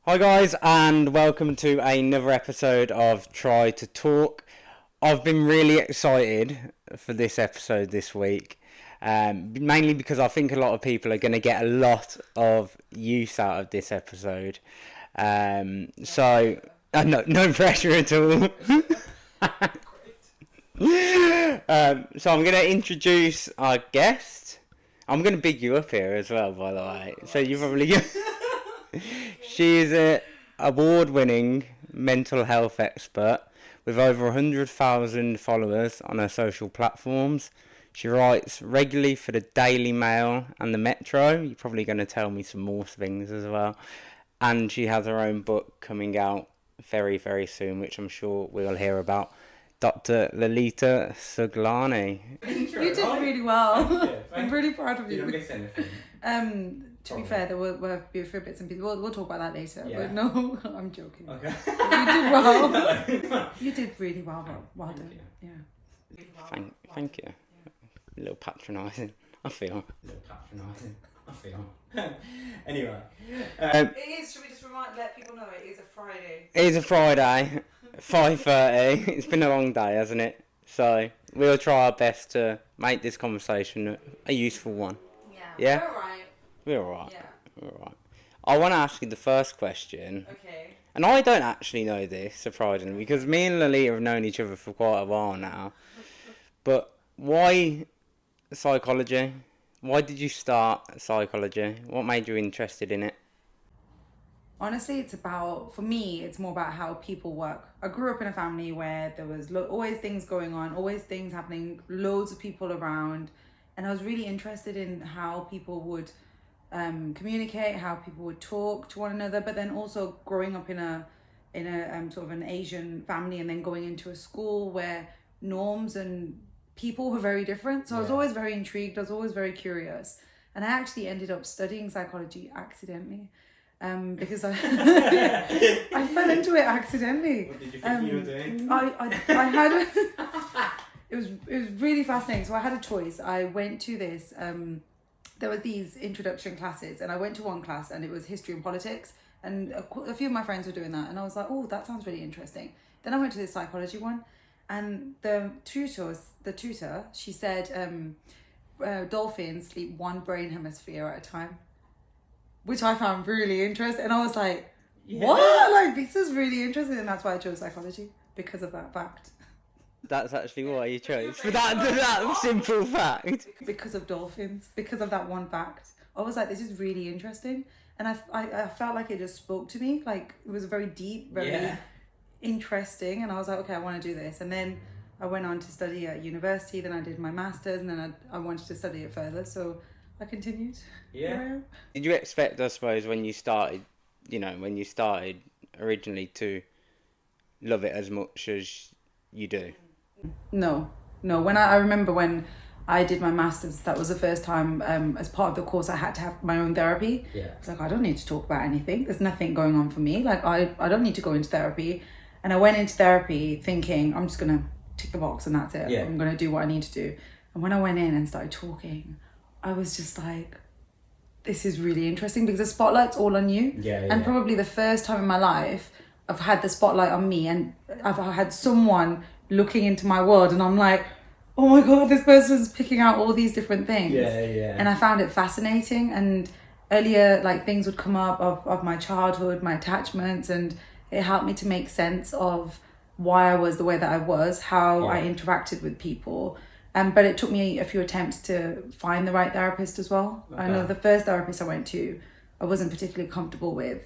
Hi guys, and welcome to another episode of Try to Talk. I've been really excited for this episode this week, mainly because I think a lot of people are going to get a lot of use out of this episode. No pressure at all. So I'm going to introduce our guest. I'm going to big you up here as well, by the way. So you probably... She is an award-winning mental health expert with over 100,000 followers on her social platforms. She writes regularly for the Daily Mail and the Metro. You're probably going to tell me some more things as well. And she has her own book coming out very, very soon, which I'm sure we'll hear about. Dr Lalitaa Suglani. You did really well. I'm really proud of you. Did I miss anything? To be fair, there were a few bits and pieces. We'll talk about that later. Yeah. But no, I'm joking. Okay. You did well. You did really well. Well done. Yeah. Thank you. A little patronising, I feel. Anyway. It is. Should we just let people know it is a Friday? It is a Friday, 5:30. It's been a long day, hasn't it? So we'll try our best to make this conversation a useful one. Yeah? We're alright. We're alright. Yeah. We're alright. I want to ask you the first question. Okay. And I don't actually know this, surprisingly, because me and Lalitaa have known each other for quite a while now. But why psychology? Why did you start psychology? What made you interested in it? Honestly, for me, it's more about how people work. I grew up in a family where there was always things going on, always things happening, loads of people around. And I was really interested in how people would communicate, how people would talk to one another, but then also growing up in a sort of an Asian family and then going into a school where norms and people were very different. So I was always very intrigued. I was always very curious. And I actually ended up studying psychology accidentally. Because I I fell into it accidentally. What did you think you were doing? I had it was really fascinating. So I had a choice. I went to this there were these introduction classes, and I went to one class and it was history and politics, and a few of my friends were doing that, and I was like, oh, that sounds really interesting. Then I went to this psychology one, and the tutor, she said dolphins sleep one brain hemisphere at a time, which I found really interesting. And I was like, what? Like, this is really interesting. And that's why I chose psychology, because of that fact. That's actually why you chose. For that simple fact. Because of dolphins. Because of that one fact. I was like, this is really interesting. And I felt like it just spoke to me. Like, it was very deep, very interesting. And I was like, okay, I want to do this. And then I went on to study at university. Then I did my master's. And then I wanted to study it further. So I continued. Yeah. Did you expect, I suppose, when you started originally to love it as much as you do? No. When I remember when I did my master's, that was the first time as part of the course I had to have my own therapy. Yeah. I was like, I don't need to talk about anything. There's nothing going on for me. Like, I don't need to go into therapy. And I went into therapy thinking, I'm just going to tick the box and that's it. Yeah. I'm going to do what I need to do. And when I went in and started talking, I was just like, this is really interesting, because the spotlight's all on you. And probably the first time in my life I've had the spotlight on me, and I've had someone looking into my world, and I'm like, oh my God, this person's picking out all these different things. And I found it fascinating. And earlier, like, things would come up of my childhood, my attachments, and it helped me to make sense of why I was the way that I was, how I interacted with people. But it took me a few attempts to find the right therapist as well. Okay. I know the first therapist I went to, I wasn't particularly comfortable with.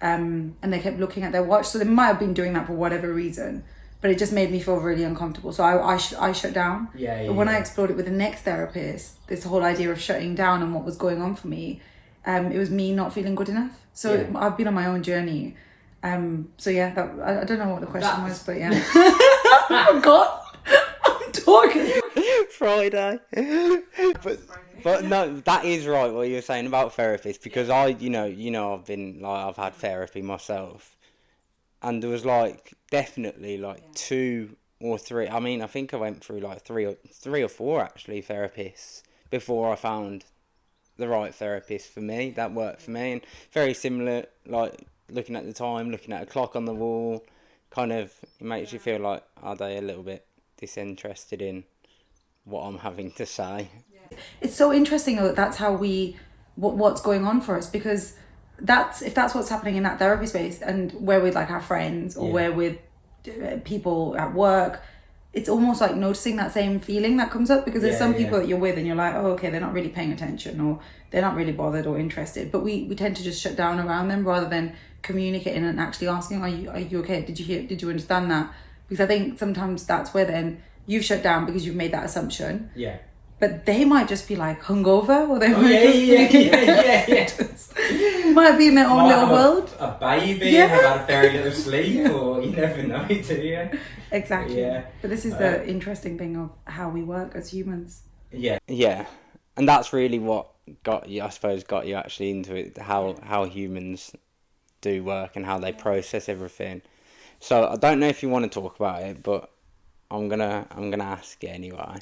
And they kept looking at their watch. So they might have been doing that for whatever reason, but it just made me feel really uncomfortable. So I shut down. But when I explored it with the next therapist, this whole idea of shutting down and what was going on for me, it was me not feeling good enough. So I've been on my own journey. I don't know what the question was, but yeah. I forgot. I'm talking. Friday. But no, that is right what you're saying about therapists, because I've had therapy myself, and there was definitely 2 or 3. I mean, I think I went through 3 or 4 actually therapists before I found the right therapist for me that worked for me, and very similar looking at the time, looking at a clock on the wall, kind of it makes you feel like, are they a little bit disinterested in what I'm having to say? It's so interesting that that's how what's going on for us, because if that's what's happening in that therapy space, and we're with like our friends or we're with people at work, it's almost like noticing that same feeling that comes up, because there's some people that you're with and you're like, oh, okay, they're not really paying attention, or they're not really bothered or interested, but we tend to just shut down around them rather than communicating and actually asking, are you okay, did you understand that? Because I think sometimes that's where then you've shut down because you've made that assumption, but they might just be like hungover, or they might be in their own little world, a baby, have had a very little sleep, or you never know, do you? Exactly. But this is the interesting thing of how we work as humans. Yeah, and that's really what got you actually into it, how humans do work and how they process everything. So I don't know if you want to talk about it, but I'm gonna ask you anyway.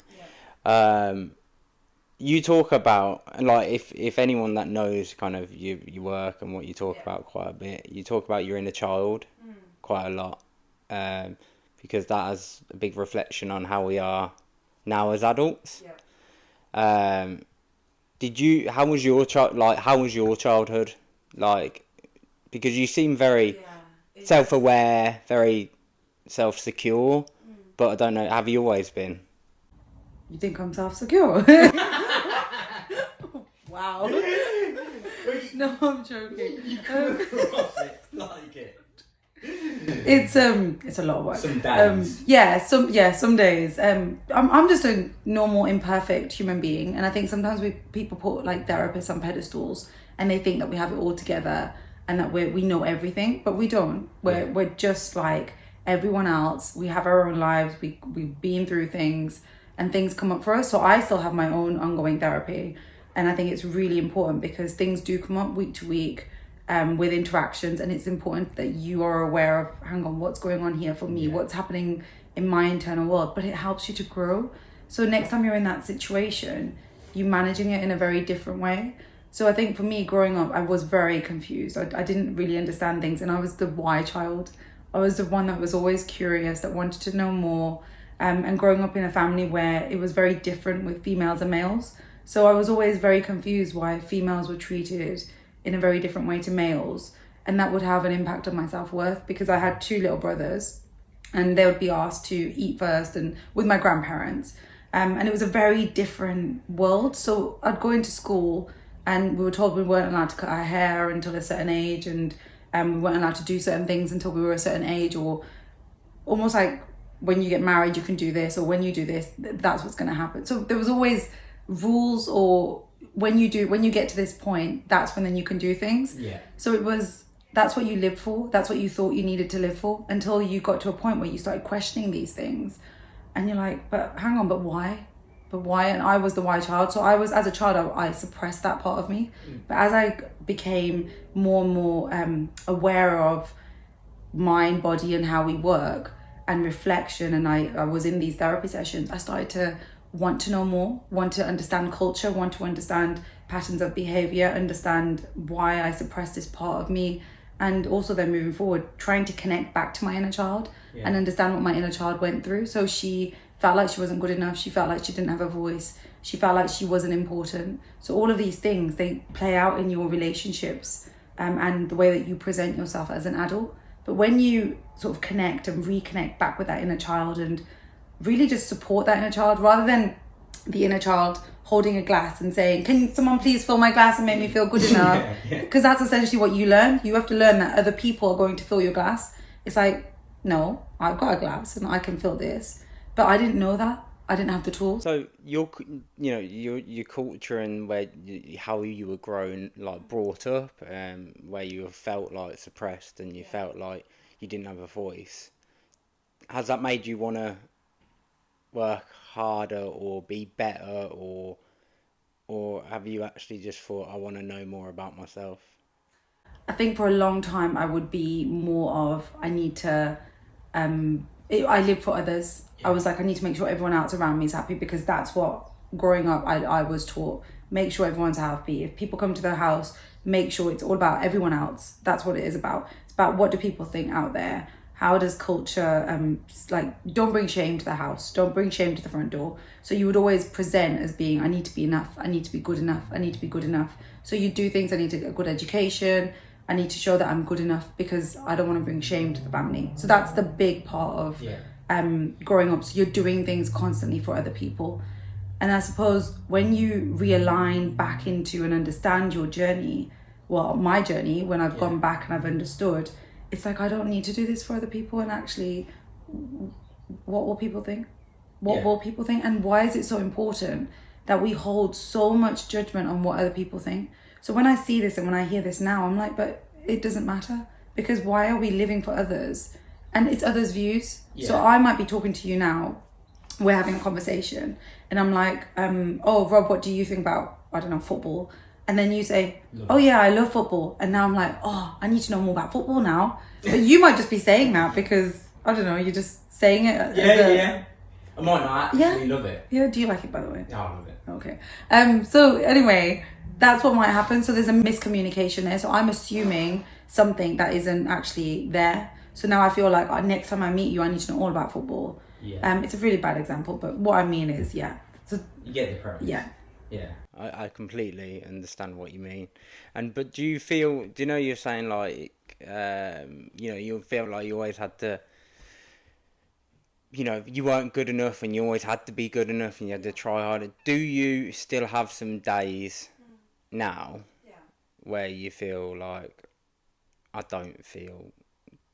You talk about, like, if anyone that knows kind of your work and what you talk about quite a bit, you talk about your inner child quite a lot, because that has a big reflection on how we are now as adults. How was your childhood like? Because you seem very self-aware, very self-secure, but I don't know, have you always been? You think I'm self-secure? Wow. No, I'm joking. You come across it like it. It's a lot of work. Some days. Some days. I'm just a normal, imperfect human being, and I think sometimes people put like therapists on pedestals, and they think that we have it all together and that we know everything, but we don't. We're just like everyone else. We have our own lives. We've been through things, and things come up for us. So I still have my own ongoing therapy, and I think it's really important because things do come up week to week. With interactions, and it's important that you are aware of, hang on, what's going on here for me, what's happening in my internal world, but it helps you to grow. So next time you're in that situation, you're managing it in a very different way. So I think for me, growing up, I was very confused. I didn't really understand things, and I was the why child. I was the one that was always curious, that wanted to know more, and growing up in a family where it was very different with females and males. So I was always very confused why females were treated in a very different way to males, and that would have an impact on my self-worth, because I had two little brothers and they would be asked to eat first and with my grandparents, and it was a very different world. So I'd go into school and we were told we weren't allowed to cut our hair until a certain age, and we weren't allowed to do certain things until we were a certain age, or almost like when you get married you can do this, or when you do this that's what's going to happen. So there was always rules, or when you get to this point, that's when then you can do things. So that's what you lived for, that's what you thought you needed to live for, until you got to a point where you started questioning these things, and you're like, but hang on, but why? And I was the why child. So I was, as a child, I suppressed that part of me. But as I became more and more aware of mind, body, and how we work, and reflection, and I was in these therapy sessions, I started to want to know more, want to understand culture, want to understand patterns of behavior, understand why I suppressed this part of me, and also then moving forward, trying to connect back to my inner child and understand what my inner child went through. So she felt like she wasn't good enough, she felt like she didn't have a voice, she felt like she wasn't important. So all of these things, they play out in your relationships, and the way that you present yourself as an adult. But when you sort of connect and reconnect back with that inner child, and really just support that inner child, rather than the inner child holding a glass and saying, can someone please fill my glass and make me feel good enough? Because that's essentially what you learn. You have to learn that other people are going to fill your glass. It's like, no, I've got a glass and I can fill this. But I didn't know that. I didn't have the tools. So your culture and how you were grown, like brought up, where you felt like suppressed and you felt like you didn't have a voice, has that made you want to work harder or be better, or have you actually just thought, I want to know more about myself? I think for a long time I would be more of, I need to I live for others. I was like, I need to make sure everyone else around me is happy, because that's what growing up I was taught. Make sure everyone's happy. If people come to the house, make sure it's all about everyone else. That's what it is about. It's about what do people think out there. How does culture, don't bring shame to the house. Don't bring shame to the front door. So you would always present as being, I need to be enough. I need to be good enough. I need to be good enough. So you do things, I need to get a good education. I need to show that I'm good enough because I don't want to bring shame to the family. So that's the big part of growing up. So you're doing things constantly for other people. And I suppose when you realign back into and understand your journey, well, my journey, when I've gone back and I've understood, it's like, I don't need to do this for other people. And actually, what will people think? What will people think? And why is it so important that we hold so much judgment on what other people think? So when I see this and when I hear this now, I'm like, but it doesn't matter. Because why are we living for others? And it's others' views. Yeah. So I might be talking to you now. We're having a conversation. And I'm like, oh, Rob, what do you think about, I don't know, football? And then you say, oh yeah, I love football. And now I'm like, oh, I need to know more about football now. But you might just be saying that because, I don't know, you're just saying it. Yeah. I might not actually love it. Yeah, do you like it, by the way? Yeah, I love it. Okay. So anyway, that's what might happen. So there's a miscommunication there. So I'm assuming something that isn't actually there. So now I feel like next time I meet you, I need to know all about football. Yeah. It's a really bad example, but what I mean is, So, you get the premise. Yeah. Yeah. I completely understand what you mean. But do you know you're saying like, you feel like you always had to, you weren't good enough and you always had to be good enough and you had to try harder. Do you still have some days now where you feel like, I don't feel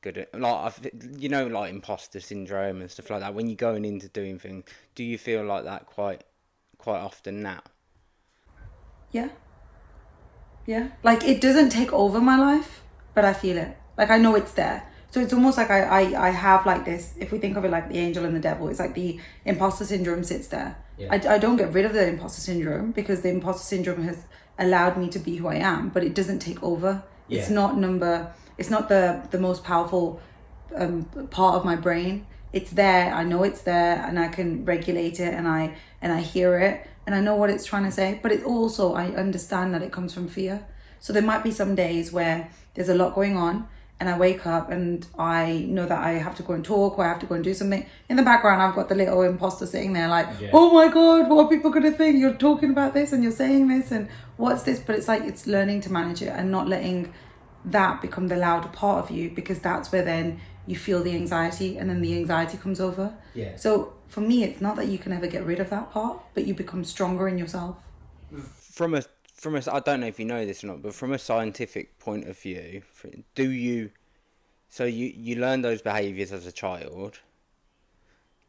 good at, like imposter syndrome and stuff like that, when you're going into doing things? Do you feel like that quite often now? Yeah. Like, it doesn't take over my life, but I feel it. Like, I know it's there. So it's almost like I have like this, if we think of it like the angel and the devil, it's like the imposter syndrome sits there. Yeah. I don't get rid of the imposter syndrome because the imposter syndrome has allowed me to be who I am, but it doesn't take over. Yeah. It's not the most powerful part of my brain. It's there. I know it's there and I can regulate it and I hear it and I know what it's trying to say. But it also, I understand that it comes from fear. So there might be some days where there's a lot going on and I wake up and I know that I have to go and talk or I have to go and do something. In the background, I've got the little imposter sitting there like, oh my God, what are people going to think? You're talking about this and you're saying this and what's this? But it's like, it's learning to manage it and not letting that become the louder part of you, because that's where then you feel the anxiety and then the anxiety comes over. Yeah. So for me, it's not that you can ever get rid of that part, but you become stronger in yourself. From a I don't know if you know this or not, but from a scientific point of view, you learn those behaviours as a child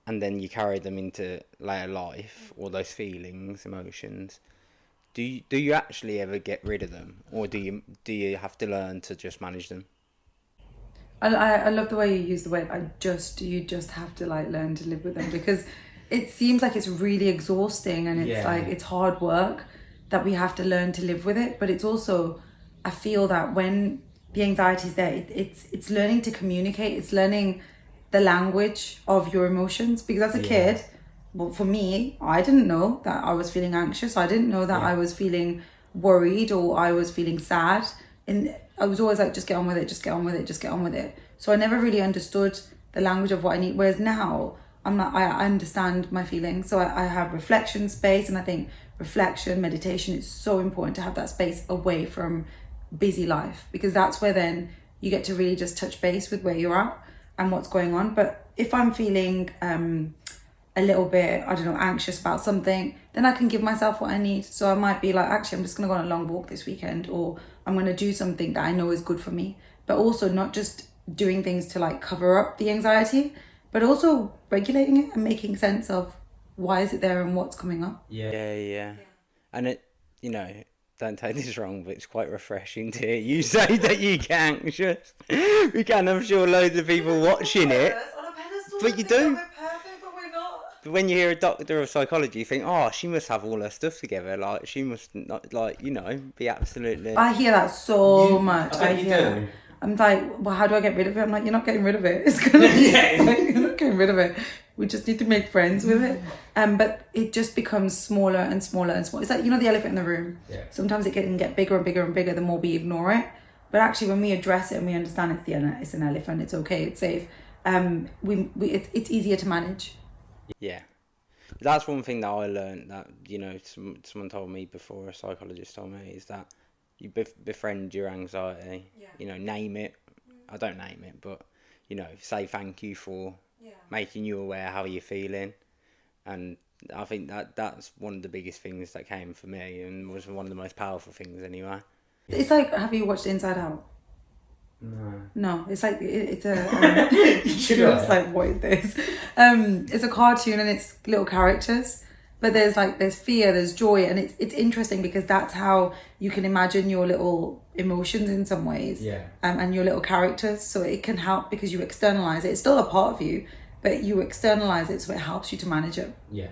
and then you carry them into later life, or those feelings, emotions. Do you actually ever get rid of them, or do you have to learn to just manage them? I love the way you use the word you just have to like learn to live with them, because it seems like it's really exhausting and it's like it's hard work that we have to learn to live with it. But it's also, I feel that when the anxiety is there, it's learning to communicate, it's learning the language of your emotions, because as a kid, well, for me, I didn't know that I was feeling anxious. I didn't know that I was feeling worried or I was feeling sad. And I was always like, just get on with it, just get on with it, just get on with it. So I never really understood the language of what I need. Whereas now, I understand my feelings. So I have reflection space, and I think reflection, meditation is so important to have that space away from busy life, because that's where then you get to really just touch base with where you're at and what's going on. But if I'm feeling a little bit, I don't know, anxious about something, then I can give myself what I need. So I might be like, actually, I'm just going to go on a long walk this weekend, or I'm going to do something that I know is good for me. But also not just doing things to like cover up the anxiety, but also regulating it and making sense of why is it there and what's coming up. Yeah. And it, don't take this wrong, but it's quite refreshing to hear you say that you get anxious. We can, I'm sure, loads of people watching it. But you do. But when you hear a doctor of psychology, you think, oh, she must have all her stuff together. Like, she must not, be absolutely... I hear that so much. I hear that. I'm like, well, how do I get rid of it? I'm like, you're not getting rid of it. It's gonna you're not getting rid of it. We just need to make friends with it. But it just becomes smaller and smaller and smaller. It's like, the elephant in the room. Yeah. Sometimes it can get bigger and bigger and bigger the more we ignore it. But actually, when we address it and we understand it's an elephant, it's okay, it's safe. It's easier to manage. Yeah. That's one thing that I learned that, someone told me before, a psychologist told me, is that you befriend your anxiety, name it. I don't name it, but, say thank you for making you aware how you're feeling. And I think that's one of the biggest things that came for me and was one of the most powerful things anyway. It's like, have you watched Inside Out? No, it's like it's a it's like, what is this? It's a cartoon and it's little characters, but there's fear, there's joy, and it's interesting because that's how you can imagine your little emotions in some ways, and your little characters. So it can help because you externalize it. It's still a part of you, but you externalize it, so it helps you to manage it. Yeah.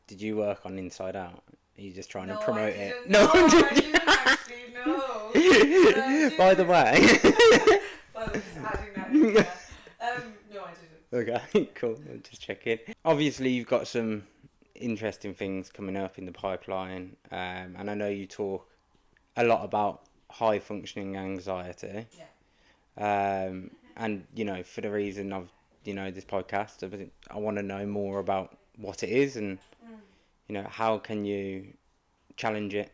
Did you work on Inside Out? Are you just trying to promote it? No, I didn't actually, no. By the way. Well, just adding that in there. No, I didn't. Okay, cool. I'm just checking. Obviously, you've got some interesting things coming up in the pipeline, and I know you talk a lot about high functioning anxiety. Yeah. And for the reason of this podcast, I want to know more about what it is and how can you challenge it.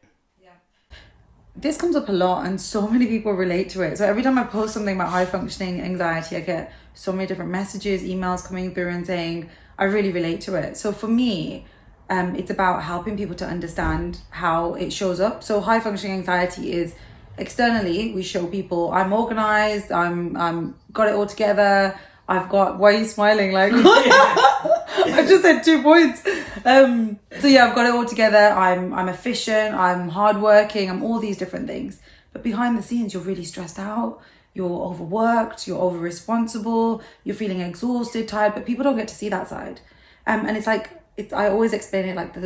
This comes up a lot and so many people relate to it. So every time I post something about high functioning anxiety, I get so many different messages, emails coming through and saying, I really relate to it. So for me, it's about helping people to understand how it shows up. So high functioning anxiety is externally, we show people I'm organized, I'm got it all together. I've got, why are you smiling? Like, I just said 2 points. So yeah, I've got it all together. I'm efficient. I'm hardworking. I'm all these different things. But behind the scenes, you're really stressed out. You're overworked. You're over responsible. You're feeling exhausted, tired. But people don't get to see that side. And it's like, I always explain it like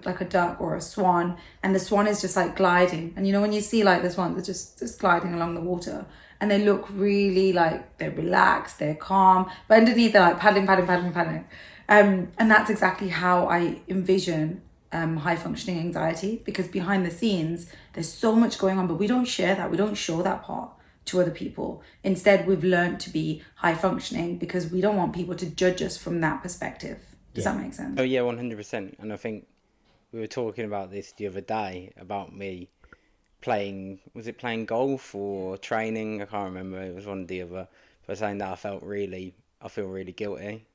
like a duck or a swan, and the swan is just like gliding. And when you see like the swan, they're just gliding along the water. And they look really like they're relaxed, they're calm, but underneath they're like paddling. And that's exactly how I envision high functioning anxiety, because behind the scenes, there's so much going on, but we don't share that. We don't show that part to other people. Instead, we've learned to be high functioning because we don't want people to judge us from that perspective. Does that make sense? Oh yeah, 100%. And I think we were talking about this the other day about me playing golf or training? I can't remember. It was one or the other. But saying that I feel really guilty.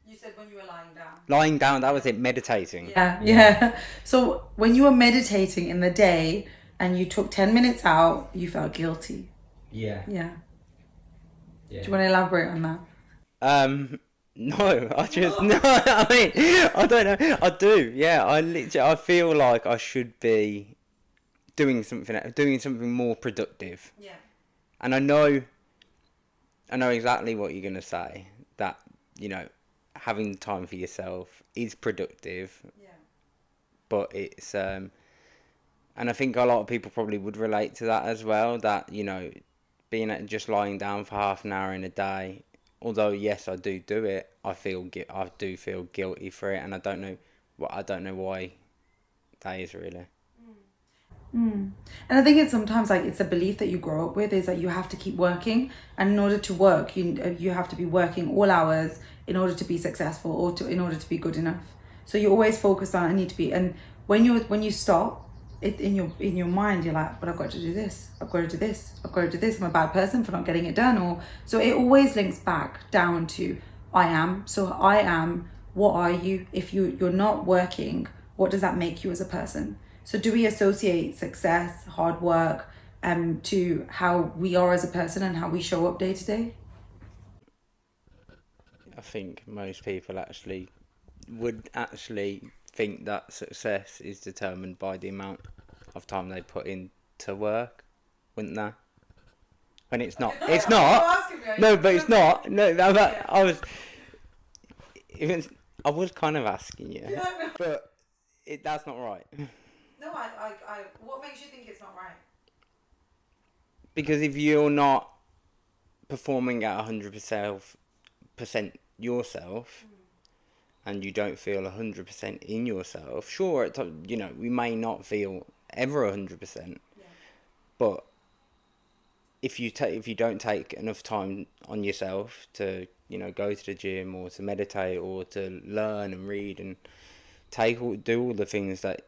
You said when you were lying down. Lying down, that was it. Meditating. Yeah. So when you were meditating in the day and you took 10 minutes out, you felt guilty. Yeah. Do you want to elaborate on that? No, I mean, I don't know. I do. Yeah, I feel like I should be doing something more productive. Yeah. And I know exactly what you're gonna say, that having time for yourself is productive. Yeah. But it's and I think a lot of people probably would relate to that as well, that being just lying down for half an hour in a day, although yes I do it, I do feel guilty for it, and I don't know why that is really. And I think it's sometimes like it's a belief that you grow up with, is that you have to keep working, and in order to work you have to be working all hours in order to be successful or in order to be good enough. So you're always focused on I need to be, and when you stop it in your mind, you're like, but I've got to do this, I've got to do this, I've got to do this, I'm a bad person for not getting it done. Or so it always links back down to I am. So I am, what are you? If you're not working, what does that make you as a person? So do we associate success, hard work, to how we are as a person and how we show up day to day? I think most people would think that success is determined by the amount of time they put into work, wouldn't they? When it's not. It's not. No, but it's not. No, I was kind of asking you, but that's not right. No, what makes you think it's not right? Because if you're not performing at 100% yourself, and you don't feel 100% in yourself, sure, you know, we may not feel ever 100%, but if you don't take enough time on yourself to, you know, go to the gym or to meditate or to learn and read and do all the things that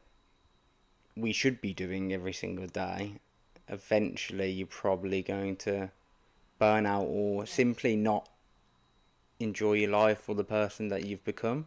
we should be doing every single day, eventually you're probably going to burn out or simply not enjoy your life or the person that you've become.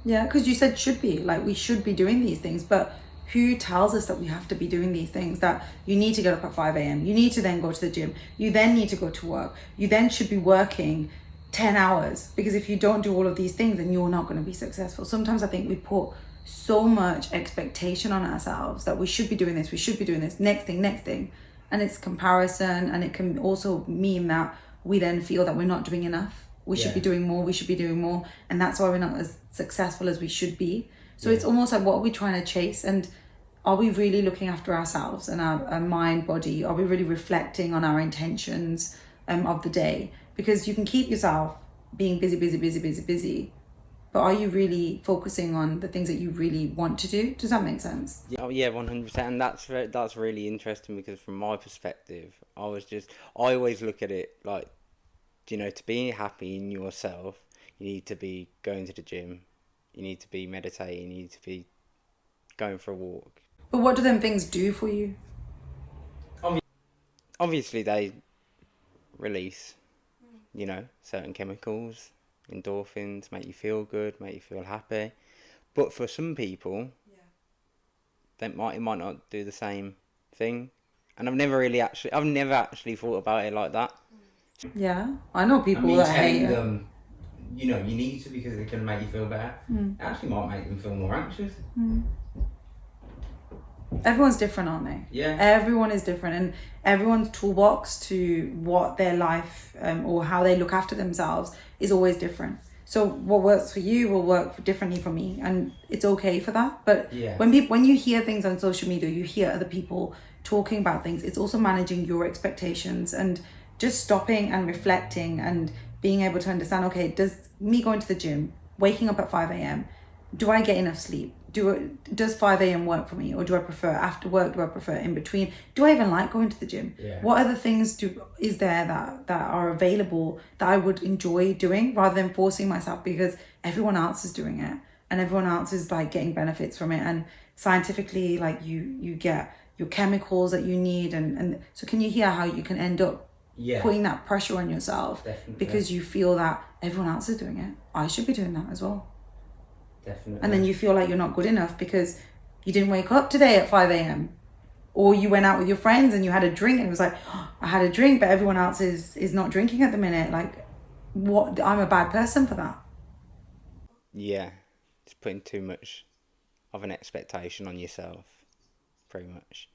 Yeah, because you said should be, like we should be doing these things, but who tells us that we have to be doing these things? That you need to get up at 5 a.m. You need to then go to the gym. You then need to go to work. You then should be working 10 hours, because if you don't do all of these things, then you're not going to be successful. Sometimes I think we put so much expectation on ourselves that we should be doing this, we should be doing this, next thing. And it's comparison, and it can also mean that we then feel that we're not doing enough. We should be doing more. And that's why we're not as successful as we should be. So it's almost like, what are we trying to chase? And are we really looking after ourselves and our mind, body? Are we really reflecting on our intentions of the day? Because you can keep yourself being busy, but are you really focusing on the things that you really want to do? Does that make sense? Oh yeah, 100%. And that's really interesting, because from my perspective, I always look at it like, you know, to be happy in yourself, you need to be going to the gym, you need to be meditating, you need to be going for a walk. But what do them things do for you? Obviously they release, you know, certain chemicals, endorphins, make you feel good, make you feel happy. But for some people, it might not do the same thing. And I've never actually thought about it like that. Yeah, I know people that hate it. Them, you know, you need to, because it can make you feel better. It actually might make them feel more anxious. Everyone's different, aren't they? Yeah. Everyone is different, and everyone's toolbox to what their life or how they look after themselves is always different. So what works for you will work differently for me, and it's okay for that. But when you hear things on social media, you hear other people talking about things, it's also managing your expectations and just stopping and reflecting and being able to understand, okay, does me going to the gym, waking up at 5 a.m., do I get enough sleep? Does 5 a.m. work for me? Or do I prefer after work? Do I prefer in between? Do I even like going to the gym? What other things is there that are available that I would enjoy doing, rather than forcing myself because everyone else is doing it and everyone else is like getting benefits from it, and scientifically like you get your chemicals that you need, and so can you hear how you can end up putting that pressure on yourself because you feel that everyone else is doing it, I should be doing that as well. Definitely. And then you feel like you're not good enough because you didn't wake up today at 5 a.m. or you went out with your friends and you had a drink and it was like, oh, I had a drink but everyone else is not drinking at the minute, like what, I'm a bad person for that. Yeah, it's putting too much of an expectation on yourself, pretty much.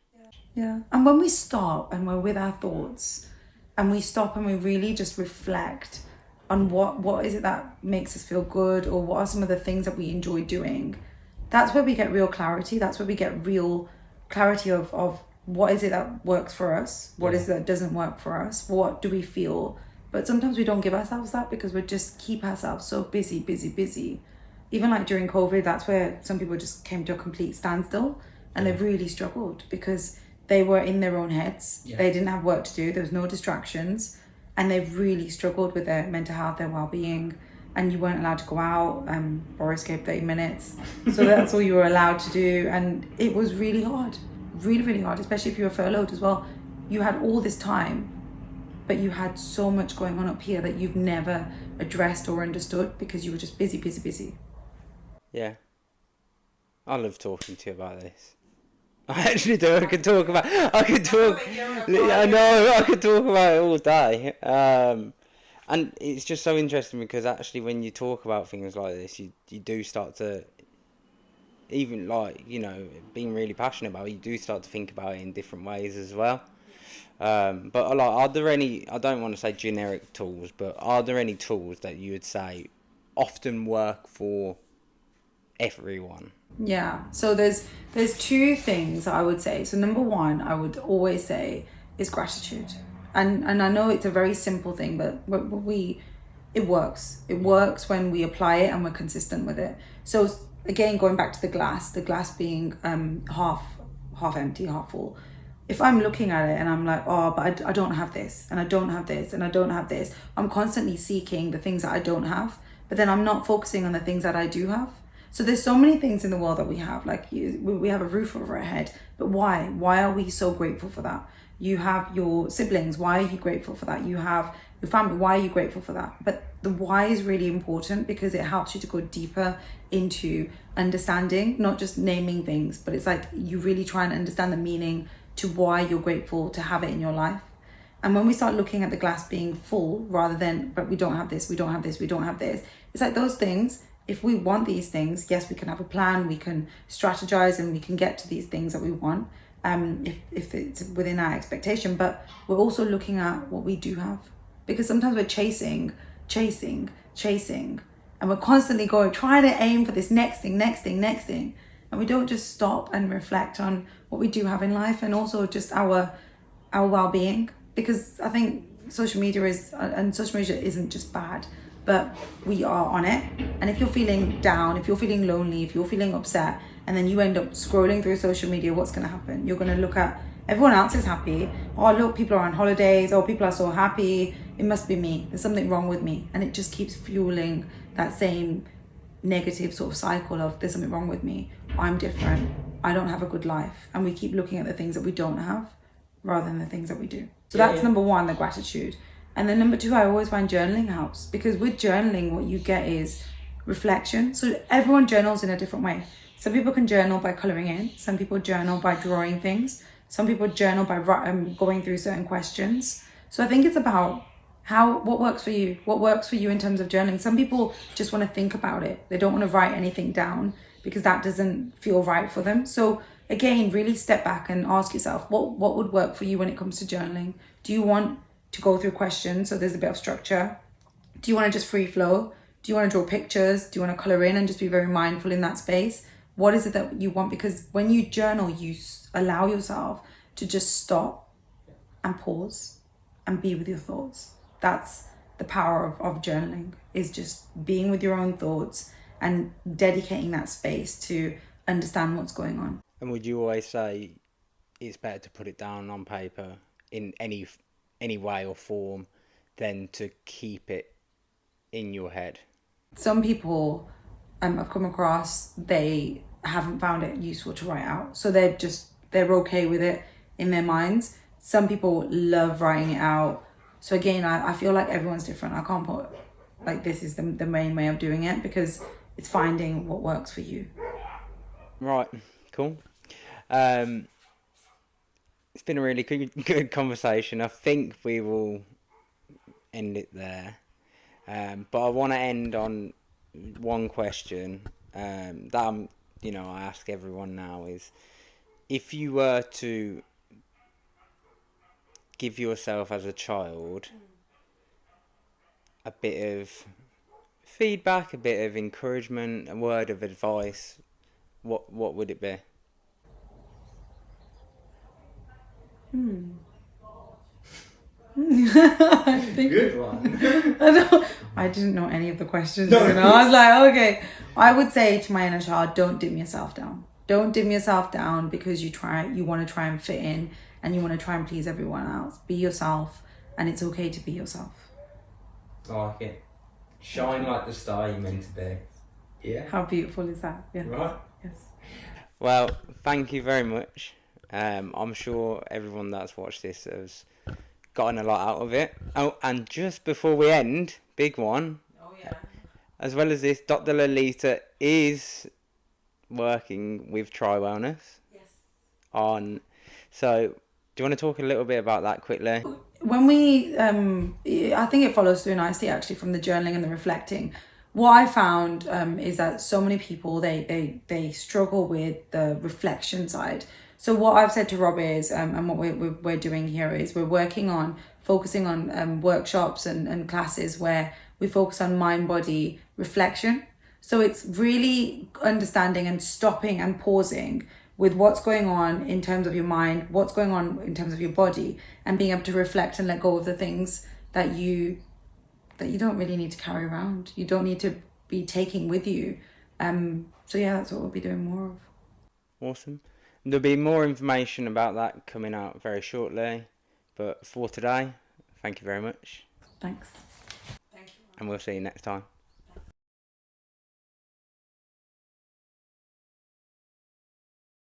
Yeah. And when we stop and we're with our thoughts and we stop and we really just reflect on what is it that makes us feel good, or what are some of the things that we enjoy doing, that's where we get real clarity. That's where we get real clarity of what is it that works for us, what is it that doesn't work for us, what do we feel. But sometimes we don't give ourselves that because we just keep ourselves so busy. Even like during COVID, that's where some people just came to a complete standstill, and they've really struggled because they were in their own heads. They didn't have work to do, there was no distractions, and they've really struggled with their mental health, their well-being. And you weren't allowed to go out. Boris gave 30 minutes, so that's all you were allowed to do, and it was really hard, really hard, especially if you were furloughed as well. You had all this time, but you had so much going on up here that you've never addressed or understood because you were just busy. Yeah, I love talking to you about this. I actually do. I could talk about it all day. And it's just so interesting because actually when you talk about things like this, you do start to, even like, you know, being really passionate about it, you do start to think about it in different ways as well. But like, are there any, I don't want to say generic tools, but are there any tools that you would say often work for everyone? Yeah, so there's two things I would say. So number one, I would always say is gratitude. And I know it's a very simple thing, but it works. It works when we apply it and we're consistent with it. So again, going back to the glass being half empty, half full. If I'm looking at it and I'm like, oh, but I don't have this, and I don't have this, and I don't have this, I'm constantly seeking the things that I don't have, but then I'm not focusing on the things that I do have. So there's so many things in the world that we have, like we have a roof over our head, but why? Why are we so grateful for that? You have your siblings, why are you grateful for that? You have your family, why are you grateful for that? But the why is really important because it helps you to go deeper into understanding, not just naming things, but it's like you really try and understand the meaning to why you're grateful to have it in your life. And when we start looking at the glass being full rather than, but we don't have this, we don't have this, we don't have this, it's like those things, if we want these things, yes, we can have a plan, we can strategize, and we can get to these things that we want, if it's within our expectation. But we're also looking at what we do have, because sometimes we're chasing, and we're constantly trying to aim for this next thing, and we don't just stop and reflect on what we do have in life, and also just our well-being. Because I think social media isn't just bad, but we are on it. And if you're feeling down, if you're feeling lonely, if you're feeling upset, and then you end up scrolling through social media, what's going to happen? You're going to look at everyone else is happy. Oh, look, people are on holidays. Oh, people are so happy. It must be me. There's something wrong with me. And it just keeps fueling that same negative sort of cycle of there's something wrong with me. I'm different. I don't have a good life. And we keep looking at the things that we don't have rather than the things that we do. So that's number one, the gratitude. And then number two, I always find journaling helps, because with journaling, what you get is reflection. So everyone journals in a different way. Some people can journal by coloring in. Some people journal by drawing things. Some people journal by going through certain questions. So I think it's about what works for you. What works for you in terms of journaling. Some people just want to think about it. They don't want to write anything down because that doesn't feel right for them. So again, really step back and ask yourself, what would work for you when it comes to journaling? Do you want to go through questions so there's a bit of structure? Do you want to just free flow? Do you want to draw pictures? Do you want to color in and just be very mindful in that space? What is it that you want? Because when you journal, you allow yourself to just stop and pause and be with your thoughts. That's the power of journaling, is just being with your own thoughts and dedicating that space to understand what's going on. And would you always say it's better to put it down on paper in any way or form than to keep it in your head? Some people I've come across, they haven't found it useful to write out. So they're okay with it in their minds. Some people love writing it out. So again, I feel like everyone's different. I can't put like this is the main way of doing it, because it's finding what works for you. Right, cool. It's been a really good conversation. I think we will end it there. But I want to end on one question that I ask everyone now is, if you were to give yourself as a child a bit of feedback, a bit of encouragement, a word of advice, what would it be? Good one. I didn't know any of the questions. No. I was like, okay. I would say to my inner child, don't dim yourself down. Don't dim yourself down because you want to try and fit in and you want to try and please everyone else. Be yourself, and it's okay to be yourself. I like it. Shine like the star you're meant to be. Yeah. How beautiful is that? Yes. Right. Yes. Well, thank you very much. I'm sure everyone that's watched this has gotten a lot out of it. Oh, and just before we end, big one. Oh yeah. As well as this, Dr Lalitaa is working with Try Wellness. Yes. So, do you want to talk a little bit about that quickly? When we, I think it follows through nicely actually from the journaling and the reflecting. What I found is that so many people, they struggle with the reflection side. So what I've said to Rob is, and what we're doing here is we're focusing on workshops and classes where we focus on mind-body reflection. So it's really understanding and stopping and pausing with what's going on in terms of your mind, what's going on in terms of your body, and being able to reflect and let go of the things that you don't really need to carry around. You don't need to be taking with you. So yeah, that's what we'll be doing more of. Awesome. There'll be more information about that coming out very shortly. But for today, thank you very much. Thanks. Thank you. And we'll see you next time.